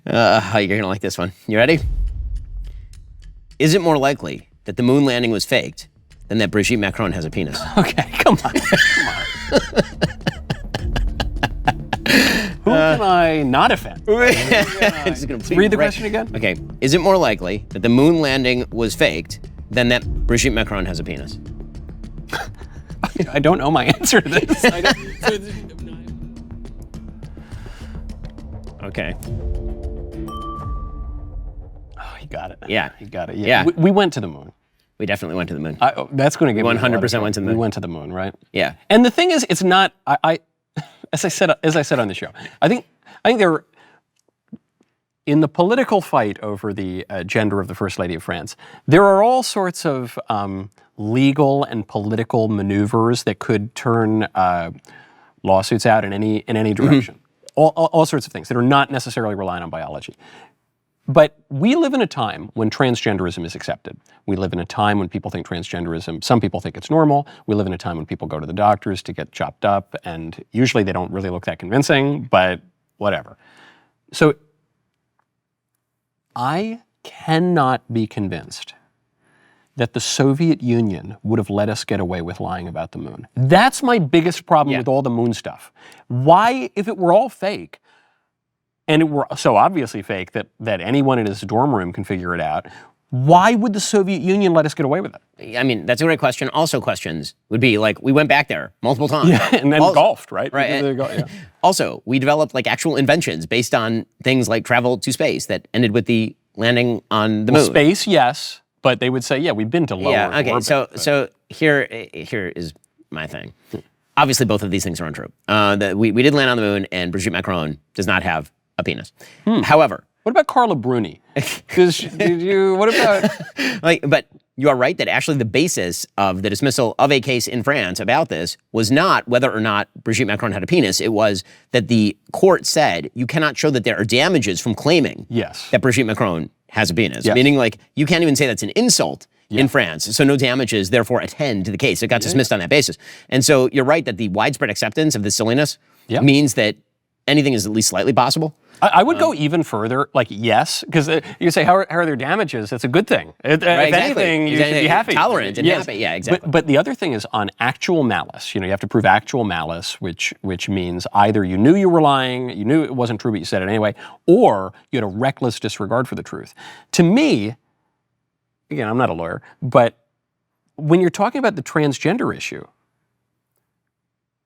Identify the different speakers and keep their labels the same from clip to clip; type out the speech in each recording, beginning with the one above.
Speaker 1: You're going to like this one. You ready? Is it more likely that the moon landing was faked than that Brigitte Macron has a penis?
Speaker 2: Okay, come on. Who can I not offend?
Speaker 1: Just gonna
Speaker 2: Read the question again.
Speaker 1: Okay. Is it more likely that the moon landing was faked than that Brigitte Macron has a penis?
Speaker 2: I don't know my answer to this.
Speaker 1: Okay.
Speaker 2: Oh, you got it.
Speaker 1: Yeah.
Speaker 2: You got it.
Speaker 1: Yeah.
Speaker 2: We went to the moon.
Speaker 1: We definitely went to the moon.
Speaker 2: That's going to give
Speaker 1: 100% went to the moon.
Speaker 2: We went to the moon, right?
Speaker 1: Yeah.
Speaker 2: And the thing is, it's not. As I said on the show, I think there, in the political fight over the gender of the First Lady of France, there are all sorts of legal and political maneuvers that could turn lawsuits out in any direction. All sorts of things that are not necessarily reliant on biology. But we live in a time when transgenderism is accepted. We live in a time when people think transgenderism, some people think it's normal. We live in a time when people go to the doctors to get chopped up, and usually they don't really look that convincing, but whatever. So I cannot be convinced that the Soviet Union would have let us get away with lying about the moon. That's my biggest problem with all the moon stuff. Why, if it were all fake, and it were so obviously fake that anyone in his dorm room can figure it out, why would the Soviet Union let us get away with it?
Speaker 1: I mean, that's a great question. Also questions would be like, we went back there multiple times.
Speaker 2: Yeah, and then golfed, right?
Speaker 1: Right. Also, we developed like actual inventions based on things like travel to space that ended with the landing on the moon.
Speaker 2: Space, yes, but they would say, yeah, we've been to lower orbit.
Speaker 1: So here is my thing. Obviously, both of these things are untrue. We did land on the moon, and Brigitte Macron does not have a penis. However,
Speaker 2: what about Carla Bruni? What about?
Speaker 1: But you are right that actually the basis of the dismissal of a case in France about this was not whether or not Brigitte Macron had a penis. It was that the court said you cannot show that there are damages from claiming that Brigitte Macron has a penis.
Speaker 2: Yes.
Speaker 1: Meaning, like, you can't even say that's an insult in France. So no damages, therefore, attend to the case. It got dismissed on that basis. And so you're right that the widespread acceptance of this silliness means that anything is at least slightly possible.
Speaker 2: I would go even further, like, yes, because you say, how are there damages? That's a good thing. If anything, you should be happy.
Speaker 1: Tolerant and happy, yeah, exactly.
Speaker 2: But the other thing is on actual malice. You have to prove actual malice, which means either you knew you were lying, you knew it wasn't true, but you said it anyway, or you had a reckless disregard for the truth. To me, again, I'm not a lawyer, but when you're talking about the transgender issue,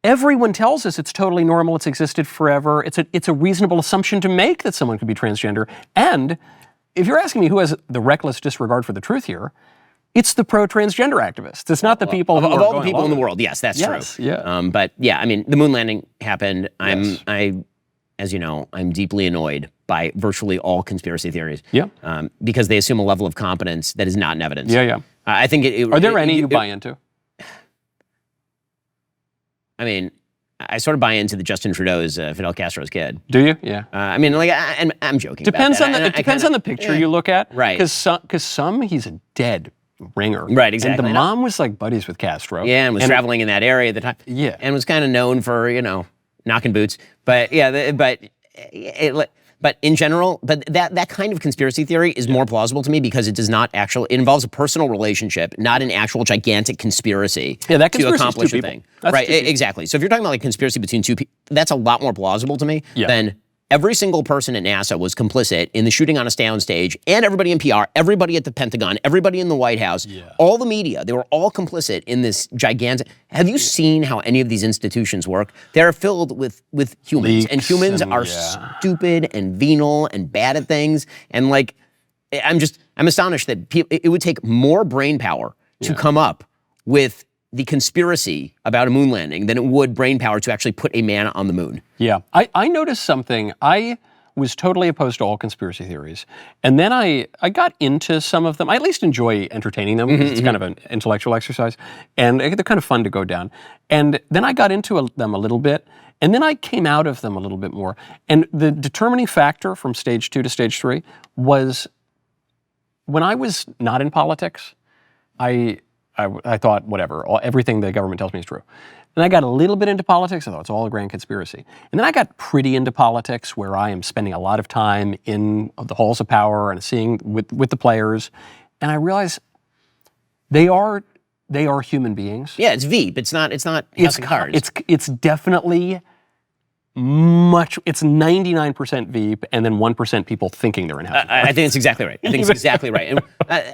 Speaker 2: everyone tells us it's totally normal, it's existed forever, it's a reasonable assumption to make that someone could be transgender. And if you're asking me who has the reckless disregard for the truth here, it's the pro-transgender activists. It's not the people who
Speaker 1: of
Speaker 2: are
Speaker 1: all the
Speaker 2: going
Speaker 1: people in
Speaker 2: along
Speaker 1: the world. Yes, that's true.
Speaker 2: Yeah.
Speaker 1: But yeah, I mean, the moon landing happened. As you know, I'm deeply annoyed by virtually all conspiracy theories. Because they assume a level of competence that is not in evidence. I think
Speaker 2: are there any you buy into?
Speaker 1: I mean, I sort of buy into the Justin Trudeau is Fidel Castro's kid.
Speaker 2: Do you? Yeah.
Speaker 1: I mean, like, I'm joking.
Speaker 2: Depends on it depends on the picture you look at,
Speaker 1: right?
Speaker 2: Because some he's a dead ringer,
Speaker 1: right? Exactly.
Speaker 2: And the mom was like buddies with Castro,
Speaker 1: and was traveling in that area at the time, and was kind of known for knocking boots, but But in general, that kind of conspiracy theory is more plausible to me because it does not actually, it involves a personal relationship, not an actual gigantic conspiracy
Speaker 2: that
Speaker 1: to accomplish a
Speaker 2: thing.
Speaker 1: Right, exactly. So if you're talking about like conspiracy between two people, that's a lot more plausible to me than every single person at NASA was complicit in the shooting on a soundstage, and everybody in PR, everybody at the Pentagon, everybody in the White House, all the media, they were all complicit in this gigantic. Have you seen how any of these institutions work? They're filled with humans, and humans are stupid and venal and bad at things. And like, I'm astonished that it would take more brain power to come up with the conspiracy about a moon landing than it would brain power to actually put a man on the moon.
Speaker 2: Yeah, I noticed something. I was totally opposed to all conspiracy theories. And then I got into some of them. I at least enjoy entertaining them. It's kind of an intellectual exercise. And they're kind of fun to go down. And then I got into them a little bit. And then I came out of them a little bit more. And the determining factor from stage 2 to stage 3 was when I was not in politics, I I thought, whatever, everything the government tells me is true. Then I got a little bit into politics. I thought it's all a grand conspiracy. And then I got pretty into politics, where I am spending a lot of time in the halls of power and seeing with the players. And I realized they are human beings.
Speaker 1: Yeah, it's Veep. It's not House of Cards.
Speaker 2: It's definitely it's 99% Veep and then 1% people thinking they're in House of Cards.
Speaker 1: I think it's exactly right. I think it's exactly right. And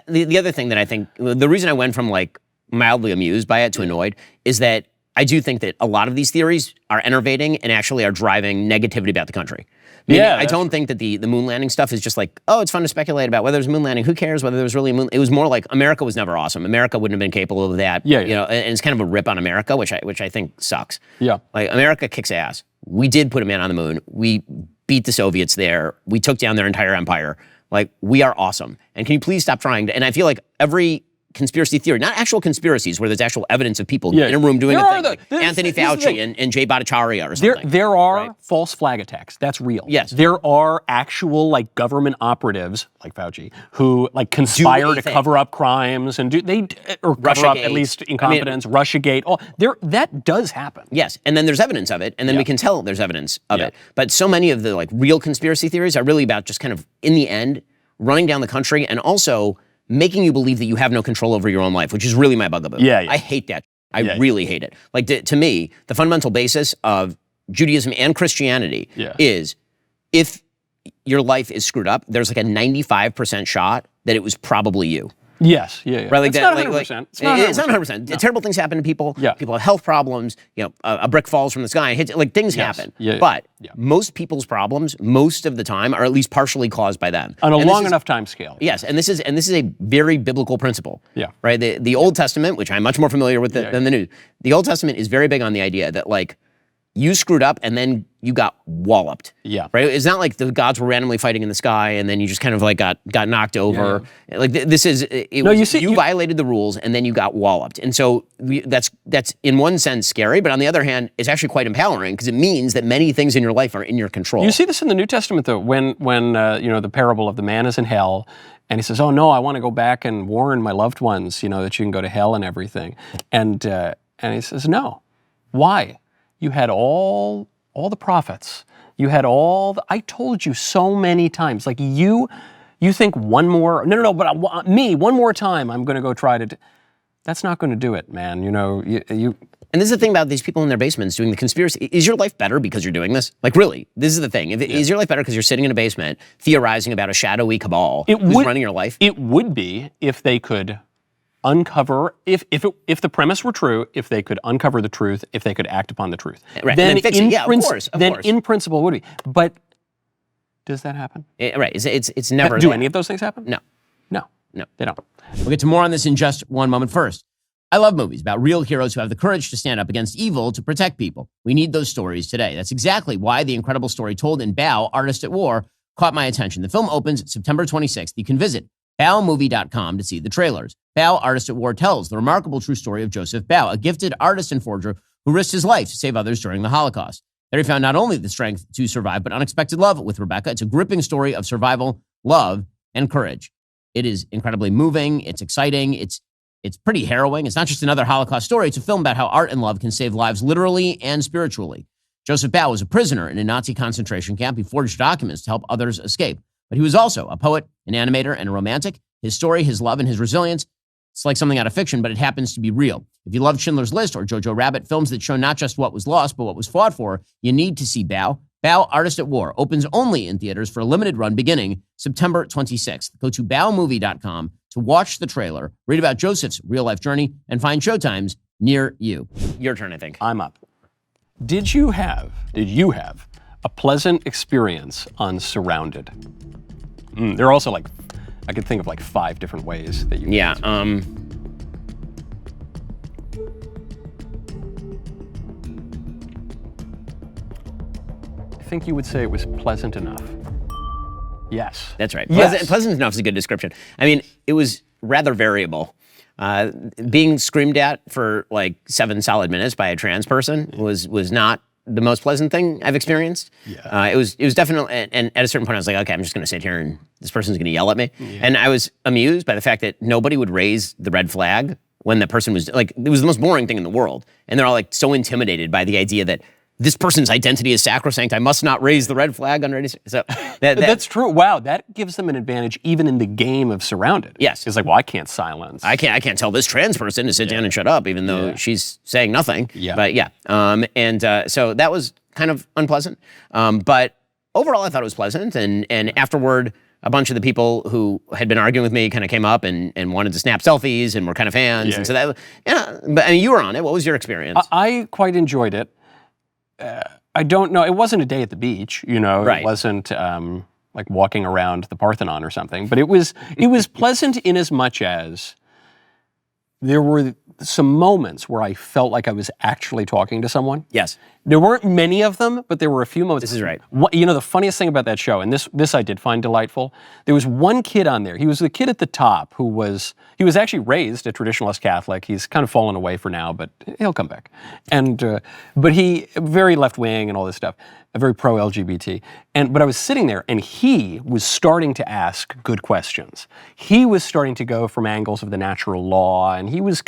Speaker 1: the other thing that I think, the reason I went from like mildly amused by it to annoyed is that I do think that a lot of these theories are enervating and actually are driving negativity about the country. Meaning, I don't think that the moon landing stuff is just like, oh, it's fun to speculate about whether there's a moon landing. Who cares whether there was really a moon? It was more like America was never awesome. America wouldn't have been capable of that.
Speaker 2: Yeah.
Speaker 1: You know, and it's kind of a rip on America, which I think sucks.
Speaker 2: Yeah.
Speaker 1: Like, America kicks ass. We did put a man on the moon. We beat the Soviets there. We took down their entire empire. Like, we are awesome. And can you please stop trying to? And I feel like every conspiracy theory, not actual conspiracies where there's actual evidence of people in a room doing a thing, like Anthony Fauci and Jay Bhattacharya or something.
Speaker 2: There are false flag attacks. That's real.
Speaker 1: Yes.
Speaker 2: There are actual like government operatives like Fauci who like conspire to cover up crimes and cover up at least incompetence, Russiagate. That does happen.
Speaker 1: Yes, and then there's evidence of it, and then we can tell there's evidence of it. But so many of the like real conspiracy theories are really about just kind of in the end running down the country and also making you believe that you have no control over your own life, which is really my bugaboo.
Speaker 2: Yeah.
Speaker 1: I hate that. I really hate it. Like, to me, the fundamental basis of Judaism and Christianity is if your life is screwed up, there's like a 95% shot that it was probably you.
Speaker 2: Yes, yeah.
Speaker 1: Right, like
Speaker 2: it's
Speaker 1: that.
Speaker 2: Not 100%.
Speaker 1: It's not 100%.
Speaker 2: No.
Speaker 1: Terrible things happen to people.
Speaker 2: Yeah.
Speaker 1: People have health problems. You know, a brick falls from the sky and hits. Like, things happen. But most people's problems, most of the time, are at least partially caused by them
Speaker 2: on a long enough time scale.
Speaker 1: Yes, and this is a very biblical principle.
Speaker 2: Yeah.
Speaker 1: Right. The Old Testament, which I'm much more familiar with than the New. The Old Testament is very big on the idea that like you screwed up and then you got walloped.
Speaker 2: Yeah.
Speaker 1: Right? It's not like the gods were randomly fighting in the sky and then you just kind of like got knocked over. Yeah. Like this is you violated the rules and then you got walloped. And so that's in one sense scary, but on the other hand, it's actually quite empowering because it means that many things in your life are in your control.
Speaker 2: You see this in the New Testament though, when the parable of the man is in hell and he says, "Oh no, I want to go back and warn my loved ones, that you can go to hell and everything." And he says, "No. Why? You had all the prophets. You had I told you so many times. Like you think one more, no, but one more time, I'm going to go try to, that's not going to do it, man. You.
Speaker 1: And this is the thing about these people in their basements doing the conspiracy. Is your life better because you're doing this? Like, really, this is the thing. Is your life better because you're sitting in a basement theorizing about a shadowy cabal who's running your life?
Speaker 2: It would be if they could uncover, if the premise were true, if they could uncover the truth, if they could act upon the truth.
Speaker 1: Right, then fix it. Yeah, of course.
Speaker 2: Then in principle would be. But does that happen?
Speaker 1: Right, it's never.
Speaker 2: Do any of those things happen?
Speaker 1: No,
Speaker 2: they don't.
Speaker 1: We'll get to more on this in just one moment. First, I love movies about real heroes who have the courage to stand up against evil to protect people. We need those stories today. That's exactly why the incredible story told in Bao, Artist at War, caught my attention. The film opens September 26th. You can visit baomovie.com to see the trailers. Bao, Artist at War tells the remarkable true story of Joseph Bao, a gifted artist and forger who risked his life to save others during the Holocaust. There he found not only the strength to survive, but unexpected love with Rebecca. It's a gripping story of survival, love, and courage. It is incredibly moving. It's exciting. It's pretty harrowing. It's not just another Holocaust story. It's a film about how art and love can save lives literally and spiritually. Joseph Bao was a prisoner in a Nazi concentration camp. He forged documents to help others escape. But he was also a poet, an animator, and a romantic. His story, his love, and his resilience, it's like something out of fiction, but it happens to be real. If you love Schindler's List or Jojo Rabbit, films that show not just what was lost, but what was fought for, you need to see Bao. Bao, Artist at War, opens only in theaters for a limited run beginning September 26th. Go to baomovie.com to watch the trailer, read about Joseph's real-life journey, and find showtimes near you. Your turn, I think.
Speaker 2: I'm up. Did you have a pleasant experience on Surrounded? There are also I could think of 5 different ways that you can answer. I think you would say it was pleasant enough. Yes.
Speaker 1: That's right.
Speaker 2: Yes.
Speaker 1: Pleasant enough is a good description. I mean, it was rather variable. Being screamed at for 7 solid minutes by a trans person was not the most pleasant thing I've experienced.
Speaker 2: Yeah.
Speaker 1: It was definitely, and at a certain point I was like, okay, I'm just going to sit here and this person's going to yell at me. Yeah. And I was amused by the fact that nobody would raise the red flag when the person was like, it was the most boring thing in the world. And they're all like so intimidated by the idea that this person's identity is sacrosanct. I must not raise the red flag under any. So
Speaker 2: that's true. Wow, that gives them an advantage even in the game of surrounded.
Speaker 1: Yes,
Speaker 2: it's like, well, I can't silence.
Speaker 1: I can't tell this trans person to sit down and shut up, even though she's saying nothing.
Speaker 2: Yeah.
Speaker 1: But so that was kind of unpleasant. But overall, I thought it was pleasant. And afterward, a bunch of the people who had been arguing with me kind of came up and wanted to snap selfies and were kind of fans.
Speaker 2: Yeah.
Speaker 1: And so that, but I mean, you were on it. What was your experience?
Speaker 2: I quite enjoyed it. I don't know. It wasn't a day at the beach,
Speaker 1: Right.
Speaker 2: It wasn't like walking around the Parthenon or something. But it was pleasant in as much as there were some moments where I felt like I was actually talking to someone.
Speaker 1: Yes.
Speaker 2: There weren't many of them, but there were a few moments.
Speaker 1: This is right.
Speaker 2: The funniest thing about that show, and this I did find delightful, there was one kid on there. He was the kid at the top he was actually raised a traditionalist Catholic. He's kind of fallen away for now, but he'll come back. And but he very left wing and all this stuff, very pro LGBT. But I was sitting there, and he was starting to ask good questions. He was starting to go from angles of the natural law, and he was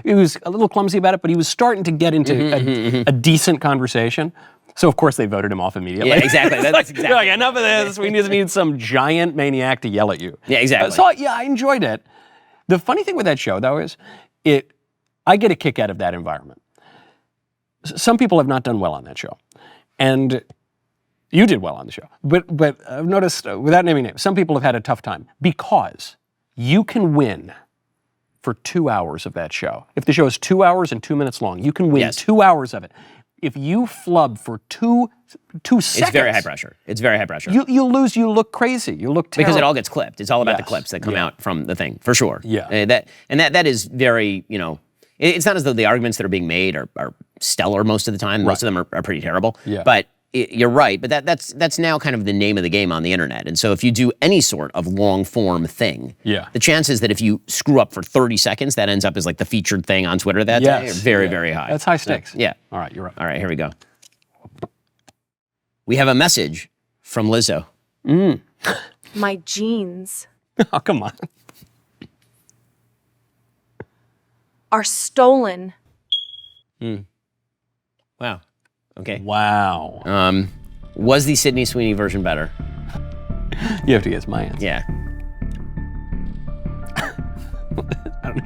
Speaker 2: he was a little clumsy about it, but he was starting to get into a decent conversation. So of course they voted him off immediately.
Speaker 1: Yeah, exactly. That's exactly.
Speaker 2: They're like, enough of this. We just need some giant maniac to yell at you.
Speaker 1: Yeah, exactly.
Speaker 2: So I enjoyed it. The funny thing with that show, though, is I get a kick out of that environment. Some people have not done well on that show, and you did well on the show. But I've noticed, without naming names, some people have had a tough time because you can win for 2 hours of that show. If the show is 2 hours and 2 minutes long, you can win 2 hours of it. If you flub for two seconds,
Speaker 1: it's very high pressure. It's very high pressure.
Speaker 2: You lose. You look crazy. You look terrible.
Speaker 1: Because it all gets clipped. It's all about the clips that come out from the thing, for sure.
Speaker 2: Yeah.
Speaker 1: That is very, it's not as though the arguments that are being made are stellar most of the time. Most of them are pretty terrible.
Speaker 2: Yeah.
Speaker 1: But you're right. But that's now kind of the name of the game on the internet. And so if you do any sort of long form thing, the chances that if you screw up for 30 seconds, that ends up as like the featured thing on Twitter that day are very, very high.
Speaker 2: That's high stakes.
Speaker 1: Yeah.
Speaker 2: All right, you're right.
Speaker 1: All right, here we go. We have a message from Lizzo.
Speaker 3: My jeans
Speaker 2: Oh, come on.
Speaker 3: are stolen.
Speaker 1: Wow. Okay.
Speaker 2: Wow.
Speaker 1: Was the Sydney Sweeney version better?
Speaker 2: You have to guess my answer.
Speaker 1: Yeah.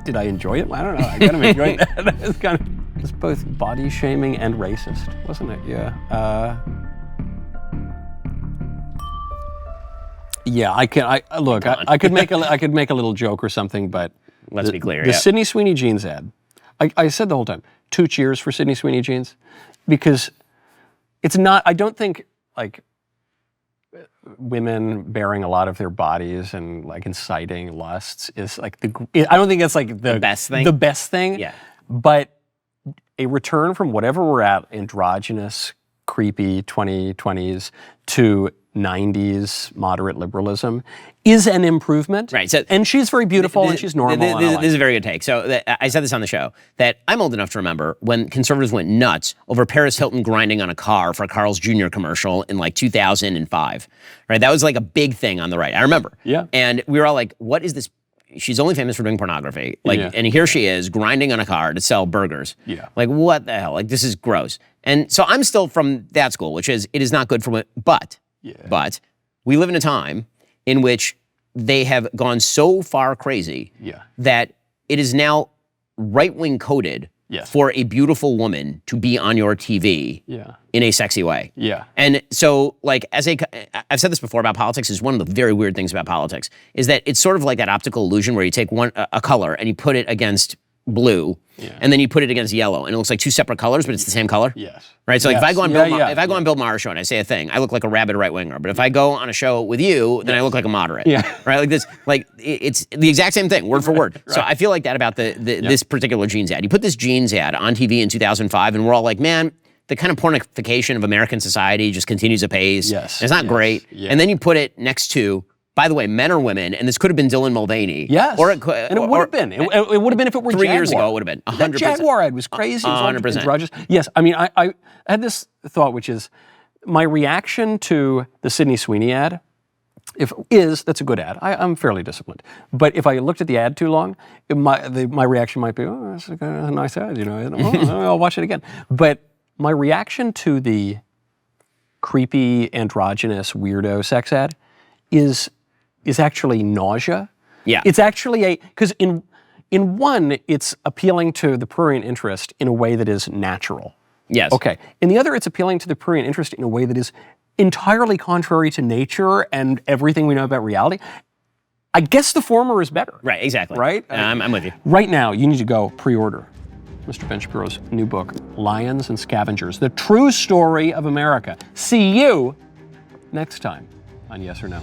Speaker 2: Did I enjoy it? I don't know. I kind of enjoyed that. It's both body shaming and racist, wasn't it? Yeah. Yeah. I could make a little joke or something, but
Speaker 1: Let's be clear.
Speaker 2: The Sydney Sweeney jeans ad. I said the whole time, 2 cheers for Sydney Sweeney jeans, because it's not. I don't think like women bearing a lot of their bodies and like inciting lusts is like I don't think that's like the
Speaker 1: best thing.
Speaker 2: The best thing.
Speaker 1: Yeah.
Speaker 2: But a return from whatever we're at, androgynous, creepy 2020s to 90s moderate liberalism, is an improvement.
Speaker 1: Right. So,
Speaker 2: and she's very beautiful and she's normal.
Speaker 1: This is a very good take. So I said this on the show, that I'm old enough to remember when conservatives went nuts over Paris Hilton grinding on a car for a Carl's Jr. commercial in like 2005. Right. That was like a big thing on the right. I remember.
Speaker 2: Yeah.
Speaker 1: And we were all like, what is this? She's only famous for doing pornography. Like, and here she is grinding on a car to sell burgers.
Speaker 2: Yeah.
Speaker 1: Like, what the hell? Like, this is gross. And so I'm still from that school, which is, it is not good for women. But we live in a time in which they have gone so far crazy that it is now right-wing coded for a beautiful woman to be on your TV in a sexy way.
Speaker 2: Yeah.
Speaker 1: And so, like, I've said this before about politics, is one of the very weird things about politics, is that it's sort of like that optical illusion where you take a color and you put it against blue, and then you put it against yellow, and it looks like two separate colors, but it's the same color.
Speaker 2: Yes.
Speaker 1: Right. So like if I go on Bill Maher's show and I say a thing, I look like a rabid right winger. But if I go on a show with you, then I look like a moderate.
Speaker 2: Yeah.
Speaker 1: Right. Like this. Like it's the exact same thing, word for word. Right. So I feel like that about this particular jeans ad. You put this jeans ad on TV in 2005, and we're all like, man, the kind of pornification of American society just continues apace.
Speaker 2: Yes.
Speaker 1: It's not great. Yeah. And then you put it next to, by the way, men or women, and this could have been Dylan Mulvaney.
Speaker 2: Yes.
Speaker 1: Or it could,
Speaker 2: and it would have been. It would have been if it were
Speaker 1: 3
Speaker 2: Jaguar.
Speaker 1: years ago. It would have been 100%.
Speaker 2: That Jaguar ad was crazy.
Speaker 1: 100%.
Speaker 2: Yes. I mean, I had this thought, which is my reaction to the Sydney Sweeney ad That's a good ad. I'm fairly disciplined. But if I looked at the ad too long, my reaction might be, oh, that's a nice ad, I'll watch it again. But my reaction to the creepy, androgynous, weirdo sex ad is actually nausea.
Speaker 1: Yeah.
Speaker 2: It's actually because in one, it's appealing to the prurient interest in a way that is natural.
Speaker 1: Yes.
Speaker 2: Okay. In the other, it's appealing to the prurient interest in a way that is entirely contrary to nature and everything we know about reality. I guess the former is better.
Speaker 1: Right, exactly.
Speaker 2: Right?
Speaker 1: I'm with you.
Speaker 2: Right now, you need to go pre-order Mr. Ben Shapiro's new book, Lions and Scavengers, The True Story of America. See you next time on Yes or No.